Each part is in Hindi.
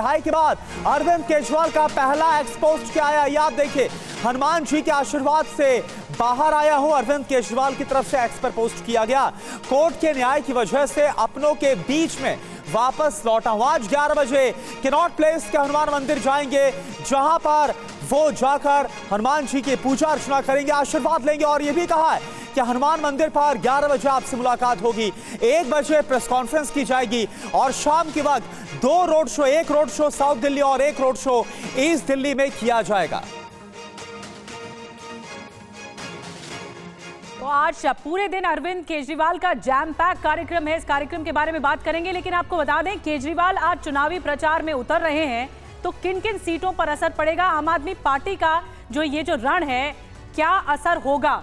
रिहाई के बाद अरविंद केजरीवाल का पहला एक्स पोस्ट क्या आया, ये आप देखिए। हनुमान जी के आशीर्वाद से बाहर आया हूं, अरविंद केजरीवाल की तरफ से एक्स पर पोस्ट किया गया। कोर्ट के न्याय की वजह से अपनों के बीच में वापस लौटा हूं। आज 11 बजे कनॉट प्लेस के हनुमान मंदिर जाएंगे, जहां पर वो जाकर हनुमान जी की पूजा अर्चना करेंगे, आशीर्वाद लेंगे। और यह भी कहा है कि हनुमान मंदिर पर 11 बजे आपसे मुलाकात होगी, 1 बजे प्रेस कॉन्फ्रेंस की जाएगी और शाम के वक्त 2 रोड शो, एक रोड शो साउथ दिल्ली और एक रोड शो ईस्ट दिल्ली में किया जाएगा। तो आज पूरे दिन अरविंद केजरीवाल का जैम पैक कार्यक्रम है, इस कार्यक्रम के बारे में बात करेंगे। लेकिन आपको बता दें, केजरीवाल आज चुनावी प्रचार में उतर रहे हैं, तो किन किन सीटों पर असर पड़ेगा, आम आदमी पार्टी का जो रण है, क्या असर होगा।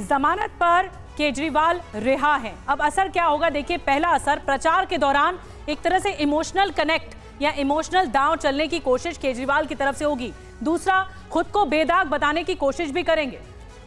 जमानत पर केजरीवाल रिहा हैं, अब असर क्या होगा देखिए। पहला असर, प्रचार के दौरान एक तरह से इमोशनल कनेक्ट या इमोशनल दांव चलने की कोशिश केजरीवाल की तरफ से होगी। दूसरा, खुद को बेदाग बताने की कोशिश भी करेंगे।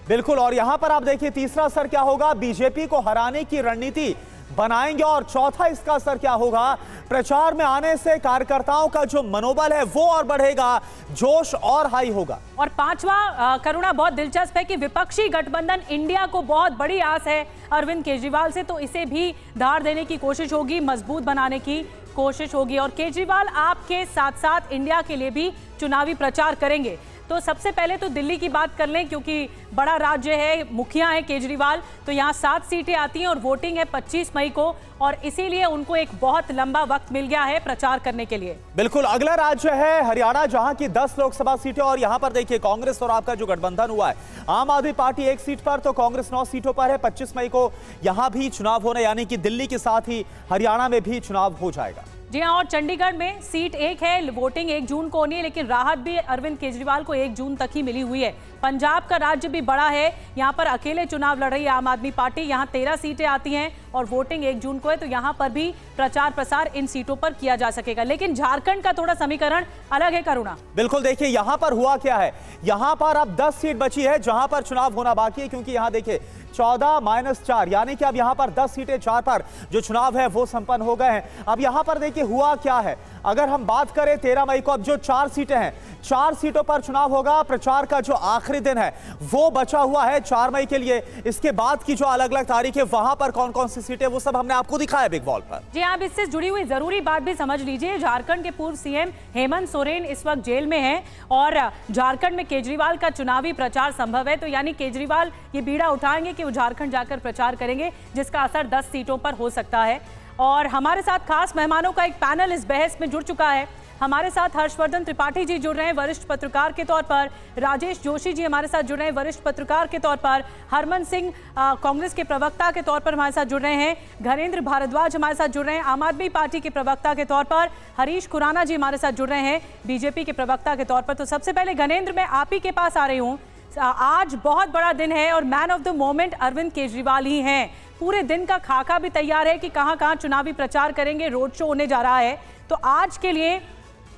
बिल्कुल, और यहां पर आप देखिए तीसरा असर क्या होगा, बीजेपी को हराने की रणनीति बनाएंगे। और चौथा इसका असर क्या होगा, प्रचार में आने से कार्यकर्ताओं का जो मनोबल है वो और बढ़ेगा, जोश और हाई होगा। और पांचवा करुणा, बहुत दिलचस्प है कि विपक्षी गठबंधन इंडिया को बहुत बड़ी आस है अरविंद केजरीवाल से, तो इसे भी धार देने की कोशिश होगी, मजबूत बनाने की कोशिश होगी। और केजरीवाल आपके साथ साथ इंडिया के लिए भी चुनावी प्रचार करेंगे। तो सबसे पहले तो दिल्ली की बात कर लें, क्योंकि बड़ा राज्य है, मुखिया है केजरीवाल, तो यहाँ 7 सीटें आती हैं और वोटिंग है 25 मई को, और इसीलिए उनको एक बहुत लंबा वक्त मिल गया है प्रचार करने के लिए। बिल्कुल, अगला राज्य है हरियाणा, जहां की 10 लोकसभा सीटें। और यहां पर देखिए कांग्रेस और आपका जो गठबंधन हुआ है, आम आदमी पार्टी 1 सीट पर, तो कांग्रेस 9 सीटों पर है। 25 मई को यहां भी चुनाव होने, यानी कि दिल्ली के साथ ही हरियाणा में भी चुनाव हो जाएगा। जी हाँ, और चंडीगढ़ में सीट 1 है, वोटिंग 1 जून को होनी है, लेकिन राहत भी अरविंद केजरीवाल को 1 जून तक ही मिली हुई है। पंजाब का राज्य भी बड़ा है, यहाँ पर अकेले चुनाव लड़ रही है आम आदमी पार्टी, यहाँ 13 सीटें आती हैं और वोटिंग 1 जून को है, तो यहाँ पर भी प्रचार प्रसार इन सीटों पर किया जा सकेगा। लेकिन झारखंड का थोड़ा समीकरण अलग है करुणा। बिल्कुल, देखिए यहाँ पर हुआ क्या है, यहाँ पर अब 10 सीट बची है जहां पर चुनाव होना बाकी है, क्योंकि यहाँ देखिए 14-4, यानी कि अब यहां पर 10 सीटें 4 पर जो चुनाव है वो संपन्न हो गए हैं। अब यहां पर देखिए हुआ क्या है, अगर हम बात करें 13 मई को, अब जो 4 सीटें हैं, 4 सीटों पर चुनाव होगा। प्रचार का जो आखिरी दिन है वो बचा हुआ है 4 मई के लिए। इसके बाद की जो अलग अलग तारीख है, वहां पर कौन कौन सी सीटें, वो सब हमने आपको दिखाया बिग वॉल पर। जी, आप इससे जुड़ी हुई जरूरी बात भी समझ लीजिए। झारखंड के पूर्व सीएम हेमंत सोरेन इस वक्त जेल में हैं और झारखंड में केजरीवाल का चुनावी प्रचार संभव है, तो यानी केजरीवाल ये बीड़ा उठाएंगे कि वो झारखंड जाकर प्रचार करेंगे, जिसका असर 10 सीटों पर हो सकता है। और हमारे साथ खास मेहमानों का एक पैनल इस बहस में जुड़ चुका है। हमारे साथ हर्षवर्धन त्रिपाठी जी जुड़ रहे हैं वरिष्ठ पत्रकार के तौर पर, राजेश जोशी जी हमारे साथ जुड़ रहे हैं वरिष्ठ पत्रकार के तौर पर, हरमन सिंह कांग्रेस के प्रवक्ता के तौर पर हमारे साथ जुड़ रहे हैं, घनेंद्र भारद्वाज हमारे साथ जुड़ रहे हैं आम आदमी पार्टी के प्रवक्ता के तौर पर, हरीश खुराना जी हमारे साथ जुड़ रहे हैं बीजेपी के प्रवक्ता के तौर पर। तो सबसे पहले घनेंद्र, मैं आप ही के पास आ रही हूँ। आज बहुत बड़ा दिन है और man of the moment Arvind Kejriwal ही हैं। पूरे दिन का खाका भी तैयार है कि कहां कहां चुनावी प्रचार करेंगे, रोड शो होने जा रहा है, तो आज के लिए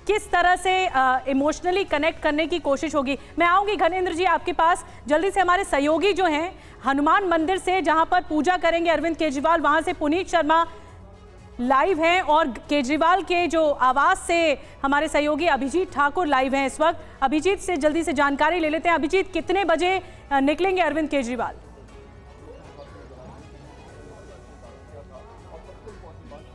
किस तरह से इमोशनली कनेक्ट करने की कोशिश होगी। मैं आऊंगी घनेंद्र जी आपके पास। जल्दी से हमारे सहयोगी जो हैं हनुमान मंदिर से, जहां पर पूजा करेंगे अरविंद केजरीवाल, वहां से पुनीत शर्मा लाइव हैं और केजरीवाल के जो आवास से हमारे सहयोगी अभिजीत ठाकुर लाइव हैं इस वक्त। अभिजीत से जल्दी से जानकारी ले लेते हैं। अभिजीत, कितने बजे निकलेंगे अरविंद केजरीवाल?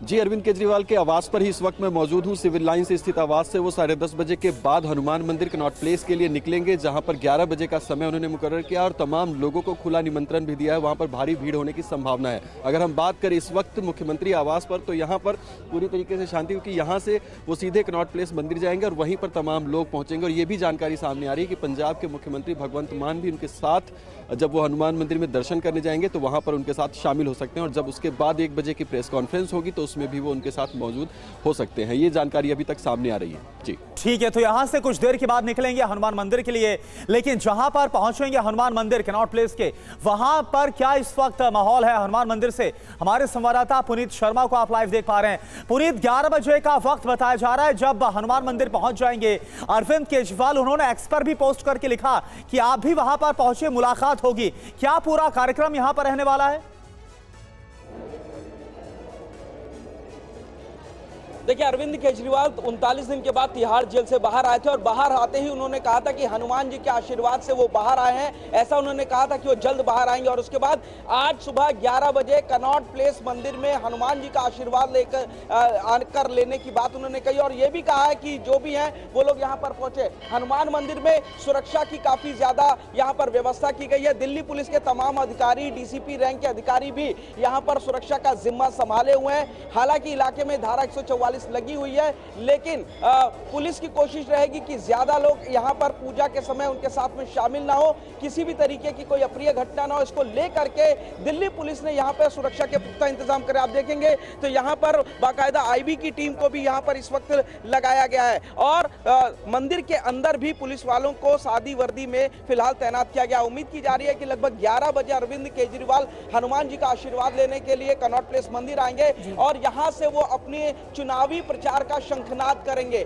जी, अरविंद केजरीवाल के आवास पर ही इस वक्त मैं मौजूद हूं। सिविल लाइन से स्थित आवास से वो 10:30 बजे के बाद हनुमान मंदिर कनॉट प्लेस के लिए निकलेंगे, जहां पर 11 बजे का समय उन्होंने मुकर्रर किया और तमाम लोगों को खुला निमंत्रण भी दिया है। वहां पर भारी भीड़ होने की संभावना है। अगर हम बात करें इस वक्त मुख्यमंत्री आवास पर, तो यहाँ पर पूरी तरीके से शांति, क्योंकि यहाँ से वो सीधे कनॉट प्लेस मंदिर जाएंगे और वहीं पर तमाम लोग पहुंचेंगे। और ये भी जानकारी सामने आ रही है कि पंजाब के मुख्यमंत्री भगवंत मान भी उनके साथ, जब वो हनुमान मंदिर में दर्शन करने जाएंगे तो वहां पर उनके साथ शामिल हो सकते हैं। और जब उसके बाद 1 बजे की प्रेस कॉन्फ्रेंस होगी तो उसमें भी वो उनके साथ मौजूद हो सकते हैं। ये जानकारी अभी तक सामने आ रही है। जी ठीक है, तो यहां से कुछ देर के बाद निकलेंगे हनुमान मंदिर के लिए, लेकिन जहां पर पहुंचेंगे हनुमान मंदिर कनॉट प्लेस के, वहां पर क्या इस वक्त माहौल है हनुमान मंदिर से, हमारे संवाददाता पुनीत शर्मा को आप लाइव देख पा रहे हैं। पुनीत, 11 बजे का वक्त बताया जा रहा है जब हनुमान मंदिर पहुंच जाएंगे अरविंद केजरीवाल। उन्होंने एक्स पर भी पोस्ट करके लिखा कि आप भी वहां पर पहुंचे, मुलाकात होगी। क्या पूरा कार्यक्रम यहां पर रहने वाला है? देखिए, अरविंद केजरीवाल 39 दिन के बाद तिहाड़ जेल से बाहर आए थे और बाहर आते ही उन्होंने कहा था कि हनुमान जी के आशीर्वाद से वो बाहर आए हैं। ऐसा उन्होंने कहा था कि वो जल्द बाहर आएंगे और उसके बाद आज सुबह 11 बजे कनॉट प्लेस मंदिर में हनुमान जी का आशीर्वाद लेकर आकर लेने की बात उन्होंने कही और ये भी कहा है कि जो भी हैं वो लोग यहाँ पर पहुंचे। हनुमान मंदिर में सुरक्षा की काफी ज्यादा यहाँ पर व्यवस्था की गई है। दिल्ली पुलिस के तमाम अधिकारी, डीसीपी रैंक के अधिकारी भी यहाँ पर सुरक्षा का जिम्मा संभाले हुए हैं। हालांकि इलाके में धारा 144 लगी हुई है, लेकिन पुलिस की कोशिश रहेगी कि ज्यादा लोग यहां पर पूजा के समय उनके साथ में शामिल ना हो, किसी भी तरीके की कोई अप्रिय घटना ना हो। इसको लेकर के दिल्ली पुलिस ने यहां पर सुरक्षा के पुख्ता इंतजाम करे। आप देखेंगे तो यहां पर बाकायदा आईबी की टीम को भी यहां पर इस वक्त लगाया गया है और मंदिर के अंदर भी पुलिस वालों को सादी वर्दी में फिलहाल तैनात किया गया। उम्मीद की जा रही है कि लगभग 11 बजे अरविंद केजरीवाल हनुमान जी का आशीर्वाद लेने के लिए कनॉट प्लेस मंदिर आएंगे और यहां से वो अपने चुनावी प्रचार का शंखनाद करेंगे।